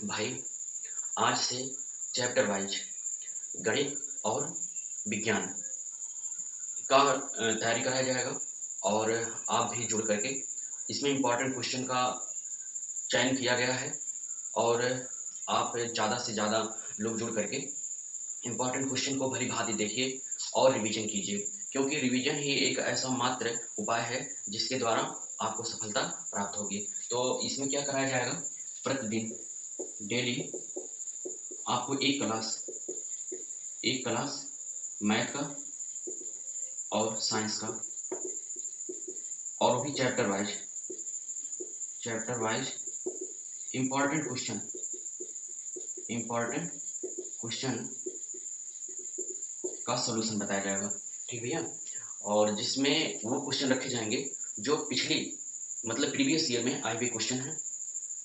भाई, आज से चैप्टर वाइज गणित और विज्ञान का तैयारी कराया जाएगा और आप भी जुड़ करके इसमें इम्पोर्टेंट क्वेश्चन का चयन किया गया है और आप ज़्यादा से ज़्यादा लोग जुड़ करके इम्पोर्टेंट क्वेश्चन को भली-भाँति देखिए और रिवीजन कीजिए, क्योंकि रिवीजन ही एक ऐसा मात्र उपाय है जिसके द्वारा आपको सफलता प्राप्त होगी। तो इसमें क्या कराया जाएगा, प्रतिदिन डेली आपको एक क्लास मैथ का और साइंस का, और वो भी चैप्टर वाइज इम्पॉर्टेंट क्वेश्चन का सॉल्यूशन बताया जाएगा। ठीक भैया। और जिसमें वो क्वेश्चन रखे जाएंगे जो पिछली मतलब प्रीवियस ईयर में आए हुए क्वेश्चन है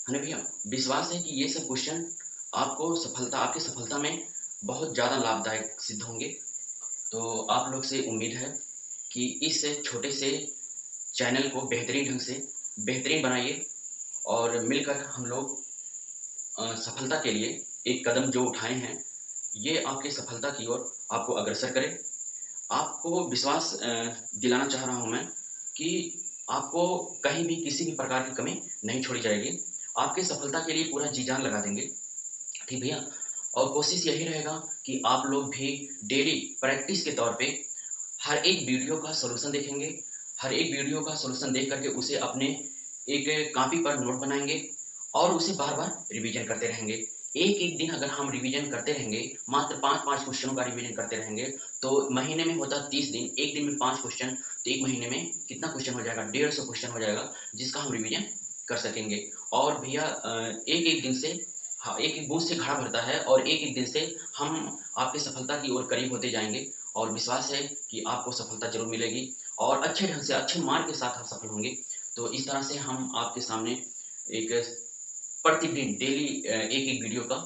ना भैया। विश्वास है कि ये सब क्वेश्चन आपकी सफलता में बहुत ज़्यादा लाभदायक सिद्ध होंगे। तो आप लोग से उम्मीद है कि इस छोटे से चैनल को बेहतरीन ढंग से बेहतरीन बनाइए और मिलकर हम लोग सफलता के लिए एक कदम जो उठाए हैं, ये आपकी सफलता की ओर आपको अग्रसर करे। आपको विश्वास दिलाना चाह रहा हूँ मैं कि आपको कहीं भी किसी भी प्रकार की कमी नहीं छोड़ी जाएगी। आपकी सफलता के लिए पूरा जी-जान लगा देंगे। ठीक भैया। और कोशिश यही रहेगा कि आप लोग भी डेली प्रैक्टिस के तौर पे हर एक वीडियो का सॉल्यूशन देखेंगे। हर एक वीडियो का सॉल्यूशन देख करके उसे अपने एक कॉपी पर नोट बनाएँगे और उसे बार-बार रिवीजन करते रहेंगे। एक-एक दिन अगर हम रिवीजन करते रहेंगे, मात्र 5-5 क्वेश्चनों का रिवीजन करते रहेंगे, तो महीने में होता 30 दिन, 1 दिन में 5 क्वेश्चन, तो 1 महीने में कितना क्वेश्चन हो जाएगा? 150 क्वेश्चन हो जाएगा, जिसका हम रिवीजन कर सकेंगे। और भैया एक-एक दिन से हाँ, एक-एक बूँद से घड़ा भरता है और एक-एक दिन से हम आपकी सफलता की ओर करीब होते जाएँगे और विश्वास है कि आपको सफलता ज़रूर मिलेगी और अच्छे ढंग से, अच्छे मार्ग के साथ आप सफल होंगे। तो इस तरह से हम आपके सामने एक प्रतिदिन डेली एक-एक वीडियो का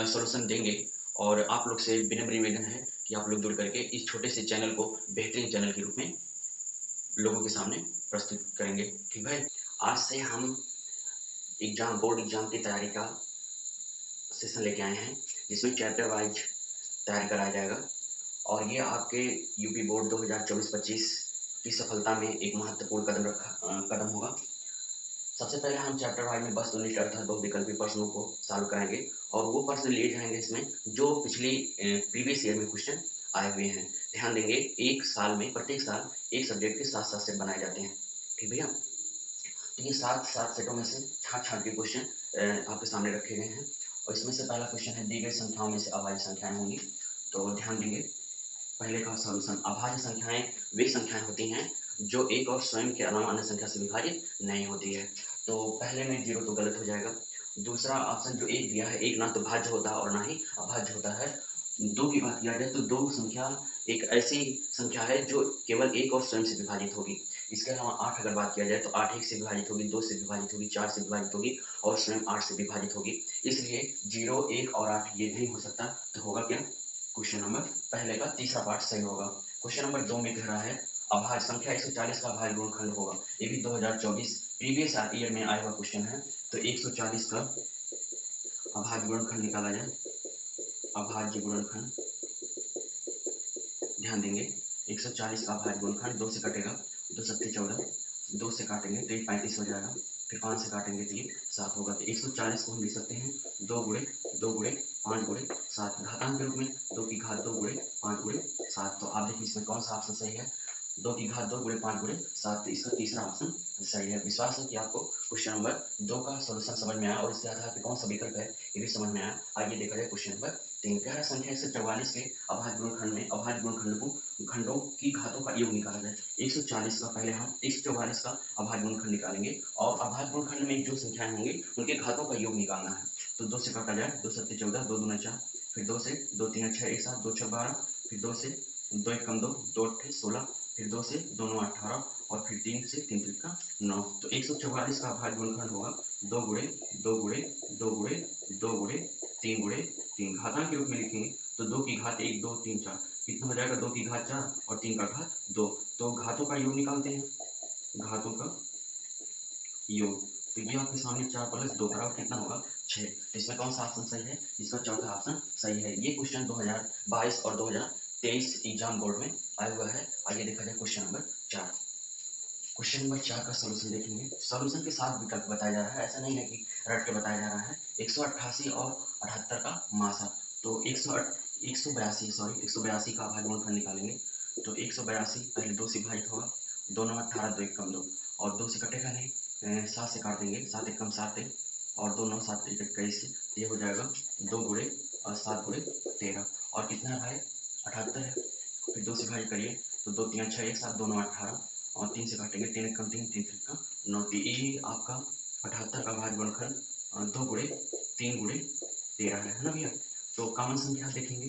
सॉल्यूशन देंगे और आप लोग से विनम्र निवेदन है कि आप लोग जुड़ करके इस छोटे से चैनल को बेहतरीन चैनल के रूप में लोगों के सामने प्रस्तुत करेंगे। ठीक है? आज से हम बोर्ड एग्ज़ाम की तैयारी का सेशन लेके आए हैं, जिसमें चैप्टर वाइज तैयारी कराया जाएगा और ये आपके यूपी बोर्ड 2024-25 की सफलता में एक महत्वपूर्ण कदम होगा। सबसे पहले हम चैप्टर वाइज में बस यूनिट अर्थात बहुविकल्पी प्रश्नों को सॉल्व कराएँगे और वो प्रश्न लिए जाएँगे इसमें जो पिछली प्रीवियस ईयर में क्वेश्चन आए हुए हैं। ध्यान देंगे, एक साल में प्रत्येक साल एक सब्जेक्ट के 7-7 सेट बनाए जाते हैं। ठीक भैया? तो ये 7-7 सेटों में से छाँट-छाँट के क्वेश्चन आपके सामने रखे गए हैं और इसमें से पहला क्वेश्चन है, दी गई संख्याओं में से अभाज्य संख्याएँ होंगी। तो ध्यान देंगे, पहले का सॉल्यूशन, अभाज्य संख्याएँ वे संख्याएँ होती हैं जो एक और स्वयं के अलावा अन्य संख्या से विभाजित नहीं होती है। तो पहले में 0 तो गलत हो जाएगा। दूसरा ऑप्शन जो 1 दिया है, 1 ना तो भाज्य होता है और ना ही अभाज्य होता है। 2 की बात किया जाए तो 2 संख्या एक ऐसी संख्या है जो केवल 1 और स्वयं से विभाजित होगी। इसके अलावा 8 अगर बात किया जाए तो 8 1 से विभाजित होगी, 2 से विभाजित होगी, 4 से विभाजित होगी और स्वयं 8 से विभाजित होगी। इसलिए 0, 1 और 8 ये नहीं हो सकता। तो होगा क्या? क्वेश्चन नंबर पहले का तीसरा पार्ट सही होगा। क्वेश्चन नंबर 2 में कह रहा है, अभाज्य संख्या 140 का अभाज्य गुणनखंड होगा। ये भी 2024 प्रीवियस ईयर में आया हुआ क्वेश्चन है। तो 140 का अभाज्य गुणनखंड निकाला जाए। अभाज्य गुणनखंड, ध्यान देंगे, 140 का अभाज्य गुणनखंड 2 से कटेगा, 2 सत्ते 14, 2 से काटेंगे तो ये 35 हो जाएगा, फिर 5 से काटेंगे तो ये 7 होगा। तो 140 को हम लिख सकते हैं 2 गुणे 2 गुणे 5 गुणे 7 घातांक के रूप में, 2 की घात 2 गुणे 5 गुणे 7। तो आप देखिए इसमें कौन सा ऑप्शन सही है? 2 की घात 2 गुणे 5 गुणे 7, तो इसका तीसरा ऑप्शन सही है। विश्वास है कि आपको क्वेश्चन नंबर 2 का सॉल्यूशन समझ में आया और इसके आधार पे कौन सा विकल्प है ये भी समझ में आया। आइए देखा जाए क्वेश्चन नंबर 3। कह रहा है, संख्या 144 के अभाज्य गुणनखंड में अभाज्य गुणनखंड को खंडों की घातों का योग निकाला जाए। 140 का पहले हम 144 का अभाज्य गुणनखंड निकालेंगे और अभाज्य गुणनखंड में जो संख्याएं होंगी उनके घातों का योग निकालना है। तो 2 से काटा जाए, 2 सत्ते 14, 2 दूना 4, फिर 2 से 2 तीन 6 1 7, 2 6 12, फिर 2 से 2 एक कम 2, 2 अट्ठे 16, फिर 2 से 2 9 18 और फिर 3 से 3 त्रिका 9। तो 144 का अभाज्य गुणनखंड होगा 2 गुणे 2 गुणे 2 गुणे 2 गुणे 3 गुणे 3। घातांक के रूप में लिखेंगे तो 2 की घात 1 2 3 4, कितना हो जाएगा? 2 की घात 4 और 3 का घात 2। तो घातों का योग निकालते हैं, घातों का योग। तो ये आपके सामने 4 प्लस 2 बराबर कितना होगा? 6। तो इसमें कौन सा ऑप्शन सही है? इसका चौथा ऑप्शन सही है। ये क्वेश्चन 2022 और 2023 एग्जाम बोर्ड में आया हुआ है। आइए देखा जाए क्वेश्चन नंबर 4। क्वेश्चन नंबर 4 का सॉल्यूशन देखेंगे। सॉल्यूशन के साथ विकल्प बताया जा रहा है, ऐसा नहीं है कि रट के बताया जा रहा है। 188 और 78 का मासा, तो 182 का भाग गुणनफल निकालेंगे। तो 182 पहले 2 से विभाजित होगा, 2 9 18, 2 1 कम 2, और 2 से कटेगा नहीं, 7 से काट देंगे, 7 1 कम 7 है, और 2 9 7 1 21, तो ये हो जाएगा 2 गुणे 7 गुणे 13, और कितना है भाई? 78 है। फिर 2 से विभाजित करिए, तो 2 3 6 1 7, 2 9 18, और 3 से काटेंगे, 3 1 कम 3, 3 3 का 9, तो ये आपका 78 का भाग गुणनखंड 2 गुणे 3 गुणे 13 है ना भैया। तो कॉमन संख्या देखेंगे,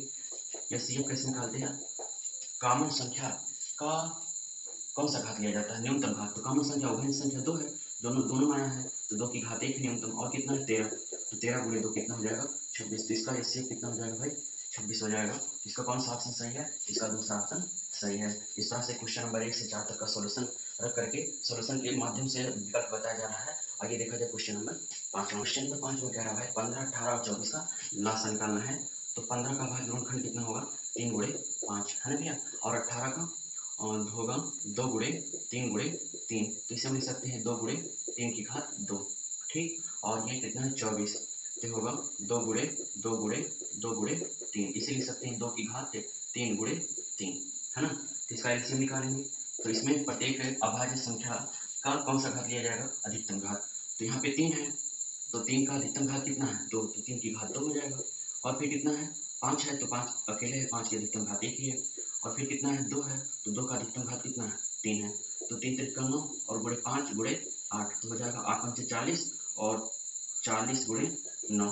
या सीएफ कैसे निकालते हैं? कॉमन संख्या का कौन सा घात लिया जाता है? न्यूनतम घात। तो कॉमन संख्या उभयनिष्ठ संख्या 2 है, दोनों दोनों में आया है, तो 2 की घात 1 है न्यूनतम, और कितना है? 13। तो 13 गुणे 2 कितना हो जाएगा? 26। तो इसका एचसीएफ कितना हो जाएगा भाई? 26 हो जाएगा। तो इसका कौन सा ऑप्शन सही है? इसका दूसरा ऑप्शन सही है। इस तरह से क्वेश्चन नंबर 1 से 4 तक का सॉल्यूशन रख करके सॉल्यूशन के माध्यम से विकल्प बताया जा रहा है। आइए देखा जाए क्वेश्चन नंबर 5। क्वेश्चन नंबर 5 में कह रहा है 15 18 और 24 का लासा निकालना है। तो 15 का भाग गुणनखंड कितना होगा? 3 गुणे 5 है ना भैया, और 18 का होगा 2 गुणे 3 गुणे 3, तो इसे हम लिख सकते हैं 2 गुणे 3 की घात 2, ठीक। और ये कितना है? 24, तो होगा 2 गुणे 2 गुणे 2 गुणे 3, इसे लिख सकते हैं 2 की घात 3 गुणे 3, है ना। तो इसका एलसीएम निकालेंगे। तो इसमें प्रत्येक अभाज्य संख्या का कौन सा घात लिया जाएगा? अधिकतम घात। तो यहाँ पे 3 है, तो 3 का अधिकतम घात कितना है? 2, तो 3 की घात 2 हो जाएगा। और फिर कितना है? 5 है, तो 5 अकेले है, 5 की अधिकतम घात 1 ही है। और फिर कितना है? 2 है, तो 2 का अधिकतम घात कितना है? 3 है, तो 3 3 का 9, और गुणे 5 गुणे 8, तो हो जाएगा 8 5 40, और 40 गुणे 9,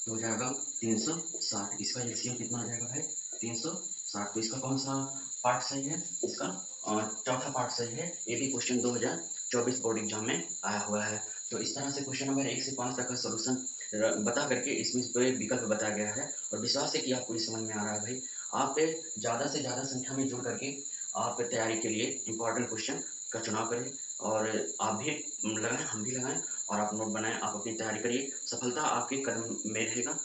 तो हो जाएगा 360। इसका एलसीएम कितना आ जाएगा भाई? 360। तो इसका कौन सा पार्ट सही है? इसका चौथा पार्ट सही है। ये भी क्वेश्चन 2024 बोर्ड एग्जाम में आया हुआ है। तो इस तरह से क्वेश्चन नंबर 1 से 5 तक का सॉल्यूशन बता करके इसमें इस पे विकल्प बताया गया है, और विश्वास है कि आपको ये समझ में आ रहा है भाई। आप ज़्यादा से ज़्यादा संख्या में जुड़ करके आप तैयारी के लिए इंपॉर्टेंट क्वेश्चन का चुनाव करें, और आप भी लगाएं, हम भी लगाएं, और आप नोट बनाएं, आप अपनी तैयारी करिए। सफलता आपके कदम में रहेगा।